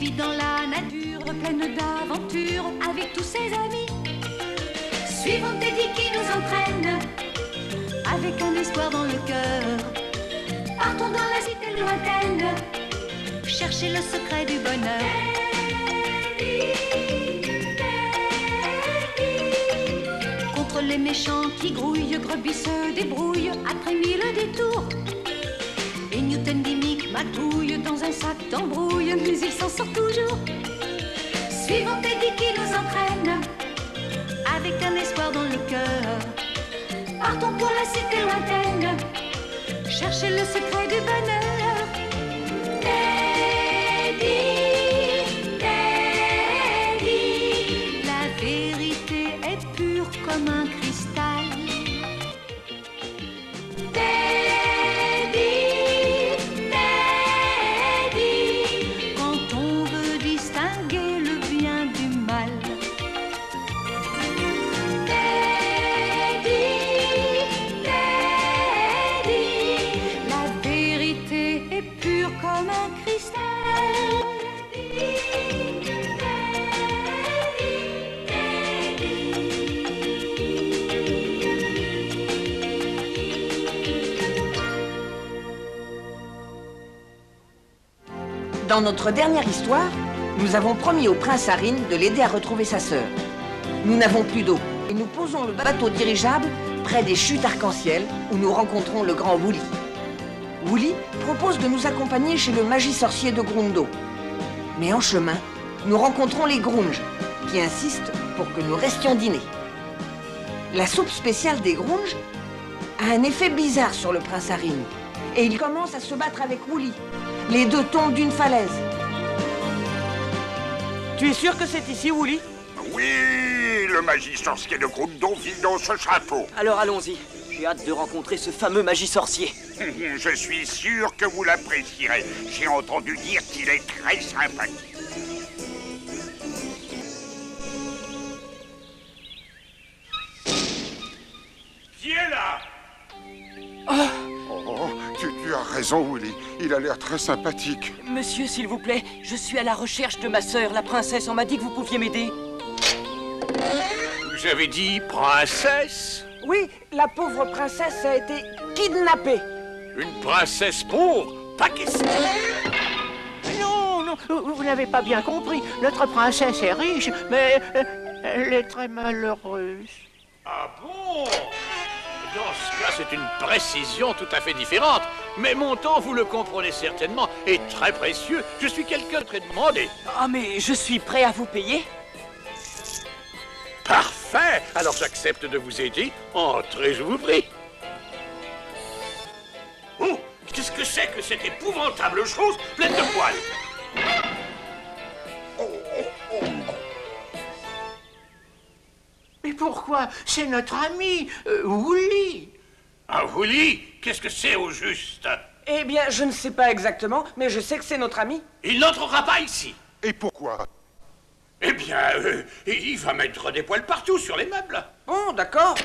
vit dans la nature, pleine d'aventures, avec tous ses amis. Suivons Teddy qui nous entraîne, avec un espoir dans le cœur. Partons dans la cité lointaine, chercher le secret du bonheur. Contre les méchants qui grouillent, Grubby se débrouille après 1000 détours. Et Newton gimmick magouille dans un sac d'embrouille, mais il s'en sort toujours. Suivons Teddy qui nous entraîne, avec un espoir dans le cœur. Partons pour la cité lointaine, chercher le secret du bonheur. Teddy, Teddy, la vérité est pure comme un cristal. Teddy, Teddy, quand on veut distinguer le bien du mal. Teddy, Teddy, la vérité est pure comme un cristal. Dans notre dernière histoire, nous avons promis au prince Harine de l'aider à retrouver sa sœur. Nous n'avons plus d'eau et nous posons le bateau dirigeable près des chutes arc-en-ciel où nous rencontrons le grand Woolly. Woolly propose de nous accompagner chez le magi-sorcier de Grundo. Mais en chemin, nous rencontrons les Grunges qui insistent pour que nous restions dîner. La soupe spéciale des Grunges a un effet bizarre sur le prince Harine et il commence à se battre avec Woolly. Les deux tombent d'une falaise. Tu es sûr que c'est ici, Woolly? Oui, le magi-sorcier de Grundo vit dans ce château. Alors allons-y. J'ai hâte de rencontrer ce fameux magi-sorcier. Je suis sûr que vous l'apprécierez. J'ai entendu dire qu'il est très sympathique. Qui est là? Oh, tu as raison, Woolly. Il a l'air très sympathique. Monsieur, s'il vous plaît, je suis à la recherche de ma sœur, la princesse. On m'a dit que vous pouviez m'aider. J'avais dit princesse? Oui, la pauvre princesse a été kidnappée. Une princesse pauvre? Pas question. Non, non, vous n'avez pas bien compris. Notre princesse est riche, mais elle est très malheureuse. Ah bon? Dans ce cas, c'est une précision tout à fait différente. Mais mon temps, vous le comprenez certainement, est très précieux. Je suis quelqu'un de très demandé. Ah, mais je suis prêt à vous payer. Parfait. Alors j'accepte de vous aider. Entrez, je vous prie. Oh, qu'est-ce que c'est que cette épouvantable chose pleine de poils? Mais pourquoi? C'est notre ami, Woolly. Ah, Woolly? Qu'est-ce que c'est au juste? Eh bien, je ne sais pas exactement, mais je sais que c'est notre ami. Il n'entrera pas ici. Et pourquoi? Eh bien, il va mettre des poils partout sur les meubles. Bon, d'accord.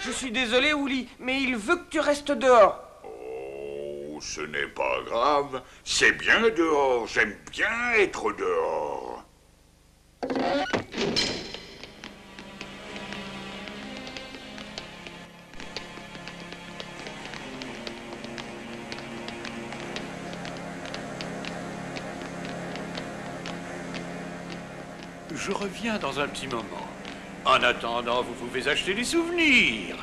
Je suis désolé, Woolly, mais il veut que tu restes dehors. Oh, ce n'est pas grave. C'est bien dehors. J'aime bien être dehors. Je reviens dans un petit moment. En attendant, vous pouvez acheter des souvenirs.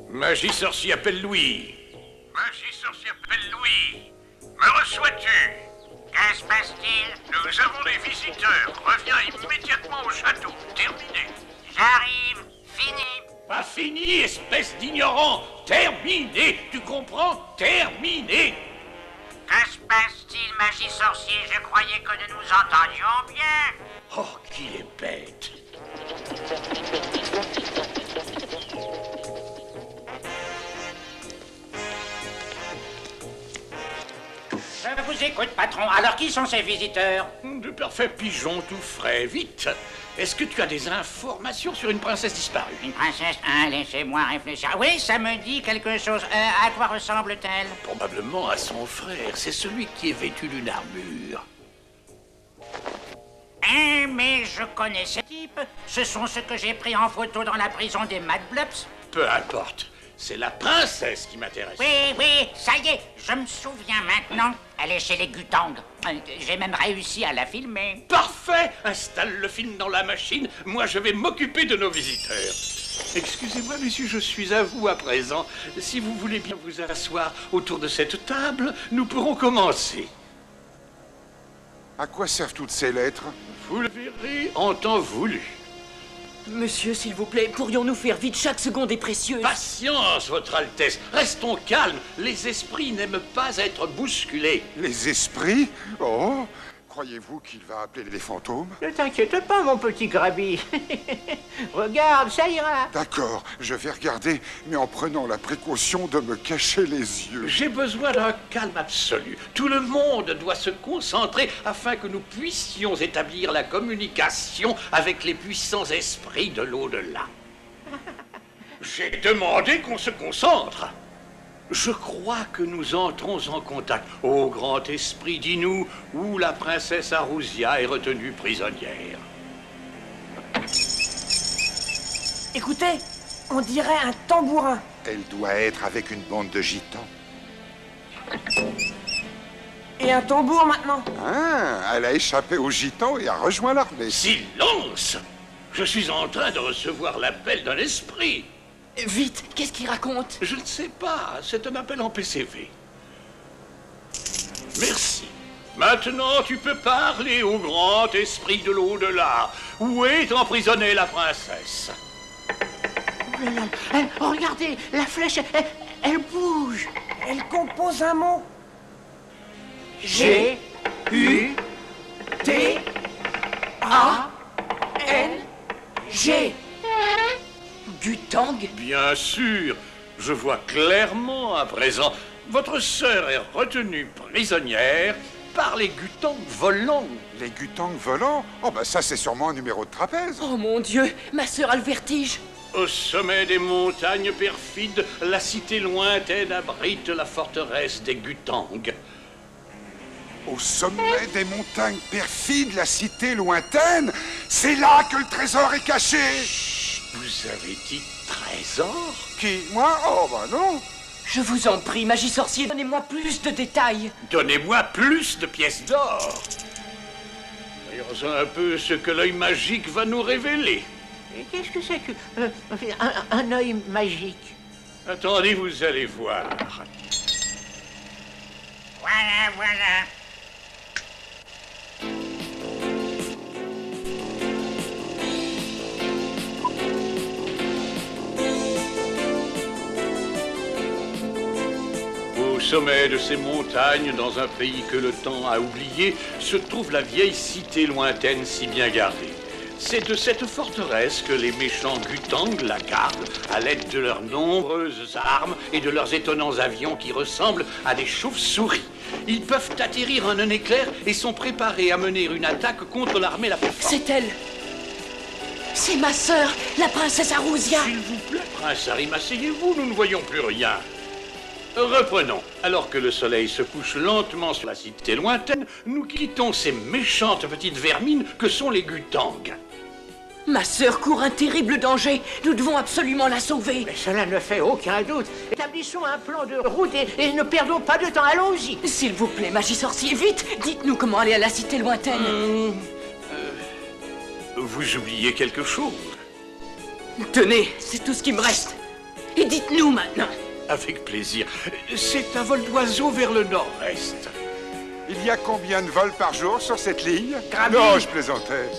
Magi-sorcier appelle Louis. Magi-sorcier appelle Louis. Me reçois-tu? Que se passe-t-il? Nous avons des visiteurs. Reviens immédiatement au château. Terminé. J'arrive. Fini. Pas fini, espèce d'ignorant. Terminé. Tu comprends? Terminé. Que se passe-t-il, magi-sorcier? Je croyais que nous nous entendions bien. Oh, qu'il est bête. Je vous écoute, patron. Alors, qui sont ces visiteurs? De parfaits pigeons tout frais. Vite. Est-ce que tu as des informations sur une princesse disparue? Une princesse? Laissez-moi réfléchir. Oui, ça me dit quelque chose. À quoi ressemble-t-elle? Probablement à son frère. C'est celui qui est vêtu d'une armure. Mais je connais ces types. Ce sont ceux que j'ai pris en photo dans la prison des Mad Blobs. Peu importe. C'est la princesse qui m'intéresse. Oui, ça y est, je me souviens maintenant. Elle est chez les Gutang. J'ai même réussi à la filmer. Parfait! Installe le film dans la machine. Moi, je vais m'occuper de nos visiteurs. Excusez-moi, messieurs, je suis à vous à présent. Si vous voulez bien vous asseoir autour de cette table, nous pourrons commencer. À quoi servent toutes ces lettres? Vous le verrez en temps voulu. Monsieur, s'il vous plaît, pourrions-nous faire vite? Chaque seconde est précieuse. Patience, votre Altesse. Restons calmes. Les esprits n'aiment pas être bousculés. Les esprits? Oh, croyez-vous qu'il va appeler les fantômes? Ne t'inquiète pas, mon petit Grabi. Regarde, ça ira. D'accord, je vais regarder, mais en prenant la précaution de me cacher les yeux. J'ai besoin d'un calme absolu. Tout le monde doit se concentrer afin que nous puissions établir la communication avec les puissants esprits de l'au-delà. J'ai demandé qu'on se concentre. Je crois que nous entrons en contact. Ô grand esprit, dis-nous où la princesse Arousia est retenue prisonnière. Écoutez, on dirait un tambourin. Elle doit être avec une bande de gitans. Et un tambour maintenant. Ah, elle a échappé aux gitans et a rejoint l'armée. Silence! Je suis en train de recevoir l'appel d'un esprit. Vite, qu'est-ce qu'il raconte? Je ne sais pas, c'est un appel en PCV. Merci. Maintenant, tu peux parler au grand esprit de l'au-delà. Où est emprisonnée la princesse? Oh là là, regardez, la flèche, elle bouge. Elle compose un mot. G, U, T, A, N, G. Gutang? Bien sûr, je vois clairement à présent. Votre sœur est retenue prisonnière par les Gutang volants. Les Gutang volants? Oh, bah ça, c'est sûrement un numéro de trapèze. Oh mon Dieu, ma sœur a le vertige. Au sommet des montagnes perfides, la cité lointaine abrite la forteresse des Gutang. Au sommet des montagnes perfides, la cité lointaine? C'est là que le trésor est caché. Vous avez dit trésor? Qui? Moi? Oh, bah non. Je vous en prie, magie sorcier, donnez-moi plus de détails. Donnez-moi plus de pièces d'or. Voyons un peu ce que l'œil magique va nous révéler. Et qu'est-ce que c'est que un œil magique? Attendez, vous allez voir. Voilà. Au sommet de ces montagnes, dans un pays que le temps a oublié, se trouve la vieille cité lointaine si bien gardée. C'est de cette forteresse que les méchants Gutang la gardent à l'aide de leurs nombreuses armes et de leurs étonnants avions qui ressemblent à des chauves-souris. Ils peuvent atterrir en un éclair et sont préparés à mener une attaque contre l'armée la plus forte. C'est elle. C'est ma sœur, la princesse Arousia. S'il vous plaît, prince Harim, asseyez-vous, nous ne voyons plus rien. Reprenons. Alors que le soleil se couche lentement sur la cité lointaine, nous quittons ces méchantes petites vermines que sont les Gutang. Ma sœur court un terrible danger. Nous devons absolument la sauver. Mais cela ne fait aucun doute. Établissons un plan de route et ne perdons pas de temps. Allons-y. S'il vous plaît, magie sorcier, vite. Dites-nous comment aller à la cité lointaine. Vous oubliez quelque chose? Tenez, c'est tout ce qui me reste. Et dites-nous maintenant. Avec plaisir. C'est un vol d'oiseau vers le nord-est. Il y a combien de vols par jour sur cette ligne? Grabi. Non, je plaisantais.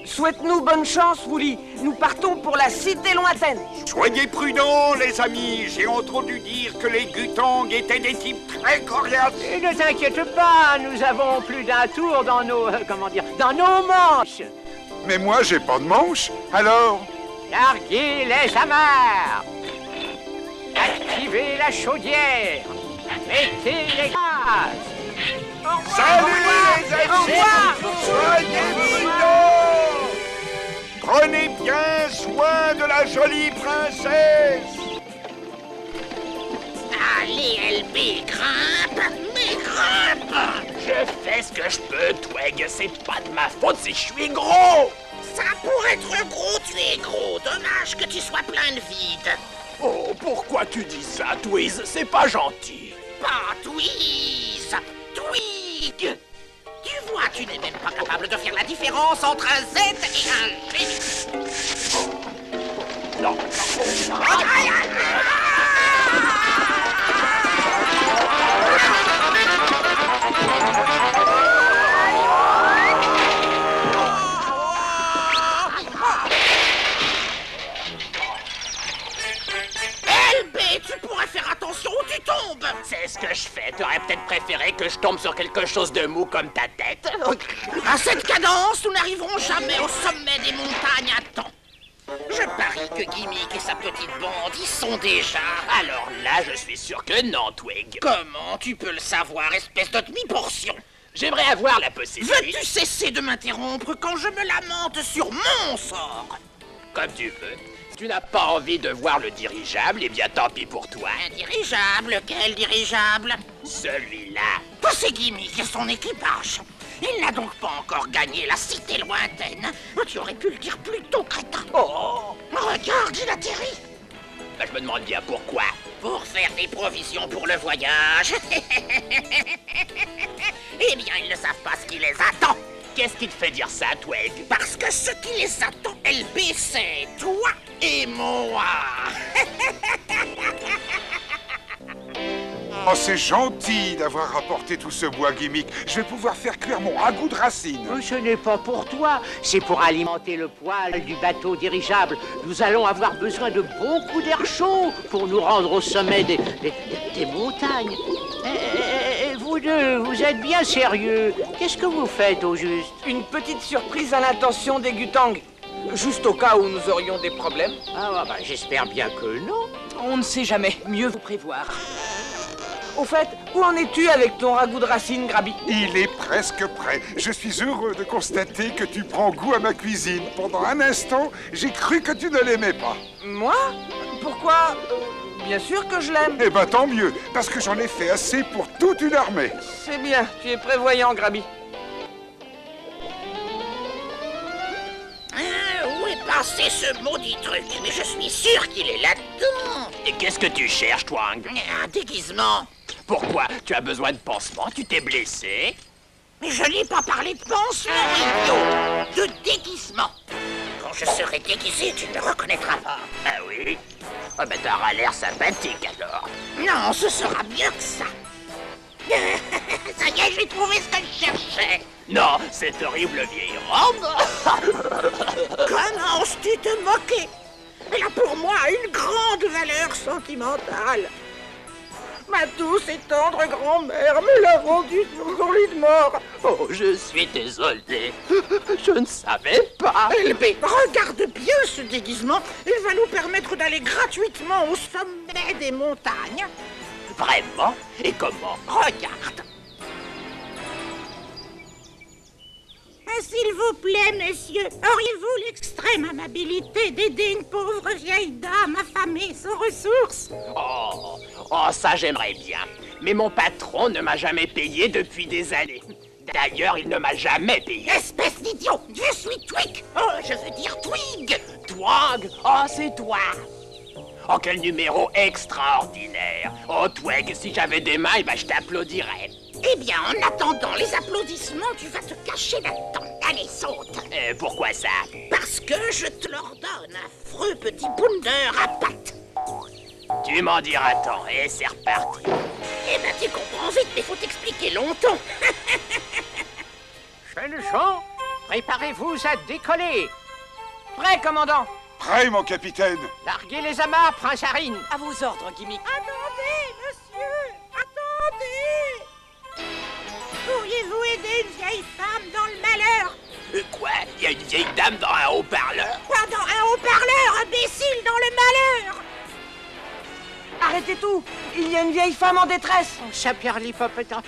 Souhaite-nous bonne chance, Wooly. Nous partons pour la cité lointaine. Soyez prudents, les amis. J'ai entendu dire que les Gutang étaient des types très coriaces. Et ne t'inquiète pas, nous avons plus d'un tour dans nos... dans nos manches. Mais moi, j'ai pas de manche. Alors? Larguez les amarres. activez la chaudière. Mettez les gaz. Salut les amis! Soyez prudents! Prenez bien soin de la jolie princesse! Allez, LB, grimpe, mais grimpe! Je fais ce que je peux, Twig. C'est pas de ma faute si je suis gros! Ça, pour être gros, tu es gros. Dommage que tu sois plein de vide. Oh, pourquoi tu dis ça, Twiz? C'est pas gentil. Pas Twiz, Twig. Tu vois, tu n'es même pas capable de faire la différence entre un Z et un G. Non, tu pourrais faire attention où tu tombes. c'est ce que je fais. T'aurais peut-être préféré que je tombe sur quelque chose de mou comme ta tête. À cette cadence, nous n'arriverons jamais au sommet des montagnes à temps. Je parie que Gimmick et sa petite bande y sont déjà. Alors là, je suis sûr que non, Twig. Comment tu peux le savoir, espèce de demi-portion? J'aimerais avoir la possibilité... Veux-tu cesser de m'interrompre quand je me lamente sur mon sort? Comme tu veux. Si tu n'as pas envie de voir le dirigeable, eh bien tant pis pour toi. Un dirigeable? Quel dirigeable? Celui-là. C'est Gimmick et son équipage. Il n'a donc pas encore gagné la cité lointaine. Tu aurais pu le dire plus tôt, crétin. Oh! Regarde, il atterrit. Ben, je me demande bien pourquoi. Pour faire des provisions pour le voyage. Eh bien, ils ne savent pas ce qui les attend. Qu'est-ce qui te fait dire ça, Twig? Parce que ce qui les attend, LB, c'est toi et moi. Oh, c'est gentil d'avoir rapporté tout ce bois, Gimmick. Je vais pouvoir faire cuire mon ragoût de racines. Ce n'est pas pour toi, c'est pour alimenter le poêle du bateau dirigeable. Nous allons avoir besoin de beaucoup d'air chaud pour nous rendre au sommet des montagnes. Vous deux, vous êtes bien sérieux. Qu'est-ce que vous faites au juste? Une petite surprise à l'intention des Gutang. Juste au cas où nous aurions des problèmes. Ah bah, j'espère bien que non. On ne sait jamais, mieux vous prévoir. Au fait, où en es-tu avec ton ragoût de racines, Grabby? Il est presque prêt. Je suis heureux de constater que tu prends goût à ma cuisine. Pendant un instant, j'ai cru que tu ne l'aimais pas. Moi? Pourquoi? Bien sûr que je l'aime. Eh ben tant mieux, parce que j'en ai fait assez pour toute une armée. C'est bien, tu es prévoyant, Grabby. Où est passé ce maudit truc? Mais je suis sûr qu'il est là-dedans. Et qu'est-ce que tu cherches, Twang? Un déguisement. Pourquoi? Tu as besoin de pansement? Tu t'es blessé? Mais je n'ai pas parlé de pansement, idiot. De déguisement. Quand je serai déguisé, tu ne me reconnaîtras pas. Ah oui? Ah ben t'auras l'air sympathique alors. Non, ce sera mieux que ça. Ça y est, j'ai trouvé ce que je cherchais. Non, cette horrible vieille robe. Comment oses-tu te moquer? Elle a pour moi une grande valeur sentimentale. Ma douce et tendre grand-mère me l'a vendue sur son lit de mort. Oh, je suis désolé. Je ne savais pas. LB, regarde bien ce déguisement. Il va nous permettre d'aller gratuitement au sommet des montagnes. Vraiment? Et comment? Regarde. S'il vous plaît, messieurs, auriez-vous l'extrême amabilité d'aider une pauvre vieille dame affamée sans ressources? Oh, ça j'aimerais bien. Mais mon patron ne m'a jamais payé depuis des années. D'ailleurs, il ne m'a jamais payé. Espèce d'idiot! Je suis Twig! Oh, je veux dire Twig! Twig? Oh, c'est toi! Oh, quel numéro extraordinaire! Oh, Twig, si j'avais des mains, je t'applaudirais. Eh bien, en attendant les applaudissements, tu vas te cacher là-dedans. Allez, saute! Pourquoi ça? Parce que je te l'ordonne, affreux petit bounder à pattes! Tu m'en diras tant, et c'est reparti. Eh ben, tu comprends vite, mais faut t'expliquer longtemps. Jeunes gens, préparez-vous à décoller. Prêt, commandant? Prêt, mon capitaine. Larguez les amarres, Prince Harine. À vos ordres, Gimmick. Attendez, monsieur! Attendez! Pourriez-vous aider une vieille femme dans le malheur? Quoi? Il y a une vieille dame dans un haut-parleur? Pas dans un haut-parleur, imbécile, dans le malheur! arrêtez tout! Il y a une vieille femme en détresse! Oh, Saint-Pierre-l'Hippopotame.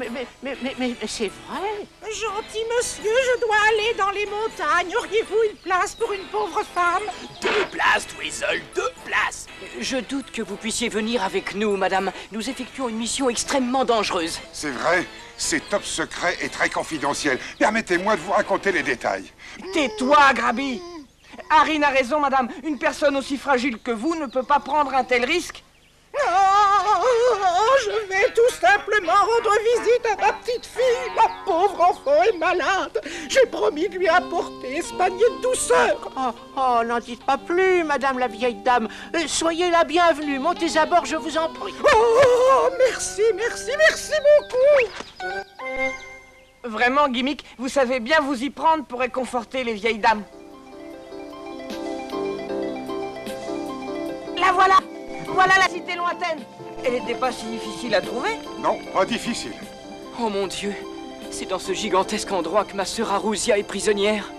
Mais c'est vrai. Gentil monsieur, je dois aller dans les montagnes. Auriez-vous une place pour une pauvre femme? 2 places, Tweezle, 2 places. Je doute que vous puissiez venir avec nous, madame. Nous effectuons une mission extrêmement dangereuse. C'est vrai, c'est top secret et très confidentiel. Permettez-moi de vous raconter les détails. Tais-toi, Grabby! Harine a raison, madame. Une personne aussi fragile que vous ne peut pas prendre un tel risque. Je vais tout simplement rendre visite à ma petite fille. Ma pauvre enfant est malade. J'ai promis de lui apporter ce panier de douceur. N'en dites pas plus, madame la vieille dame. Soyez la bienvenue. Montez à bord, je vous en prie. Merci beaucoup. Vraiment, Gimmick, vous savez bien vous y prendre pour réconforter les vieilles dames. La voilà! Voilà la cité lointaine. Elle n'était pas si difficile à trouver? Non, pas difficile. Oh mon Dieu, c'est dans ce gigantesque endroit que ma sœur Arousia est prisonnière.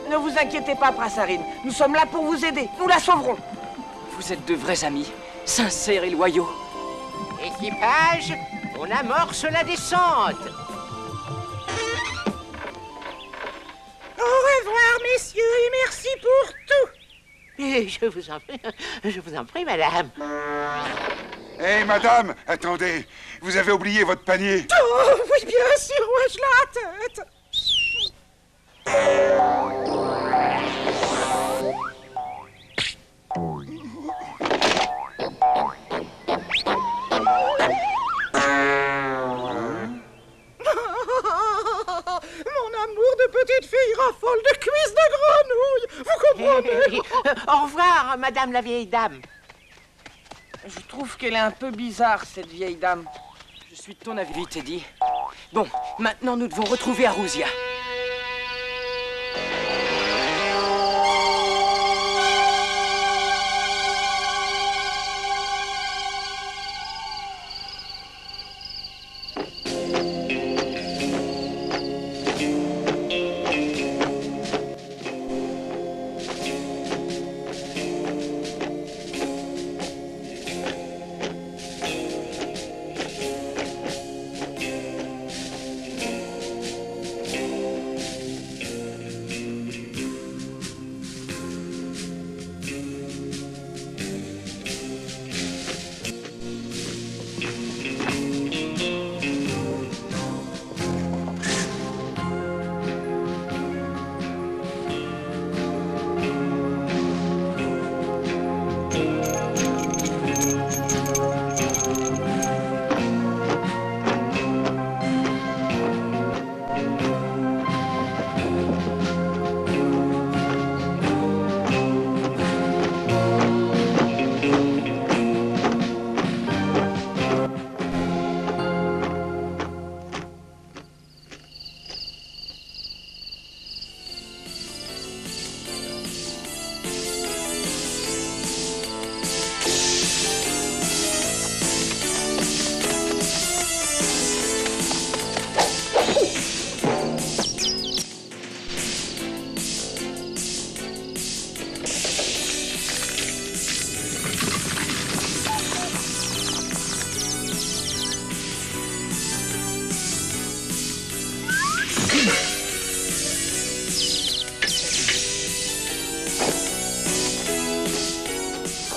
Ne vous inquiétez pas, Prince Harine. Nous sommes là pour vous aider. Nous la sauverons. Vous êtes de vrais amis, sincères et loyaux. Équipage, on amorce la descente. Au revoir, messieurs, et merci pour tout. Et je vous en prie, madame. Hé, madame, attendez. Vous avez oublié votre panier. Oh, oui, bien sûr, ouais, je l'ai à la tête. Mon amour de petite fille raffole de cuisses de grenouille. Vous comprenez? Au revoir, madame la vieille dame. Je trouve qu'elle est un peu bizarre, cette vieille dame. Je suis de ton avis, Teddy. Bon, maintenant nous devons retrouver Arousia.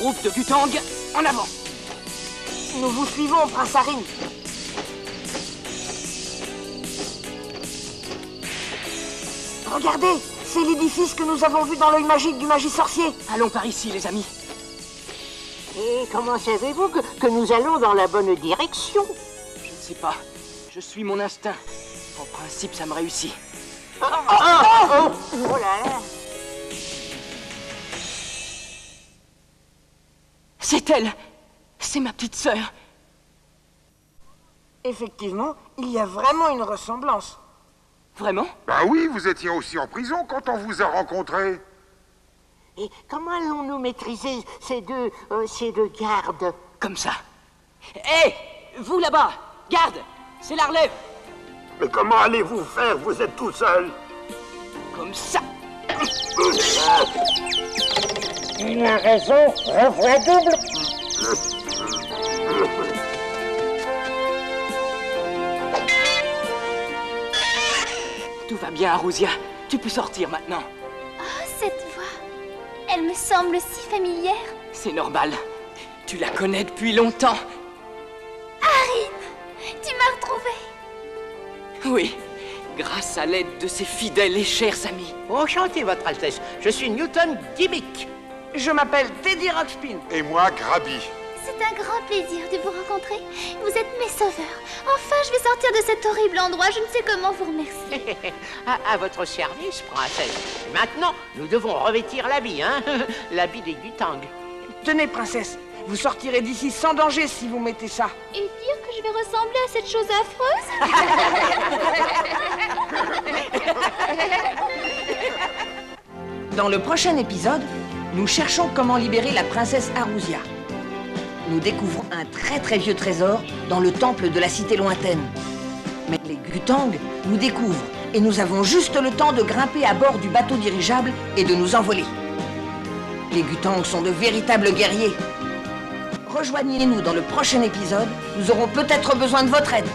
Groupe de Gutang, en avant. Nous vous suivons, Prince Harine. Regardez, c'est l'édifice que nous avons vu dans l'œil magique du Magi-Sorcier. Allons par ici, les amis. Et comment savez-vous que nous allons dans la bonne direction? Je ne sais pas. Je suis mon instinct. En principe, ça me réussit. Oh là là. C'est elle. C'est ma petite sœur. Effectivement, il y a vraiment une ressemblance. Vraiment? Bah oui, vous étiez aussi en prison quand on vous a rencontrés. Et comment allons-nous maîtriser ces deux gardes? Comme ça. Hé, vous là-bas, garde, c'est la relève. Mais comment allez-vous faire? Vous êtes tout seul. Comme ça. Il a raison, revois double. Tout va bien, Arousia. Tu peux sortir maintenant. Oh, cette voix. Elle me semble si familière. C'est normal. Tu la connais depuis longtemps. Arin, tu m'as retrouvée. Oui, grâce à l'aide de ses fidèles et chers amis. Enchanté, Votre Altesse. Je suis Newton Gimmick. Je m'appelle Teddy Ruxpin. Et moi, Grabby. C'est un grand plaisir de vous rencontrer. Vous êtes mes sauveurs. Enfin, je vais sortir de cet horrible endroit. Je ne sais comment vous remercier. À votre service, princesse. Maintenant, nous devons revêtir l'habit, hein. L'habit des Gutang. Tenez, princesse, vous sortirez d'ici sans danger si vous mettez ça. Et dire que je vais ressembler à cette chose affreuse? Dans le prochain épisode, nous cherchons comment libérer la princesse Arousia. Nous découvrons un très vieux trésor dans le temple de la cité lointaine. Mais les Gutang nous découvrent et nous avons juste le temps de grimper à bord du bateau dirigeable et de nous envoler. Les Gutang sont de véritables guerriers. Rejoignez-nous dans le prochain épisode, nous aurons peut-être besoin de votre aide.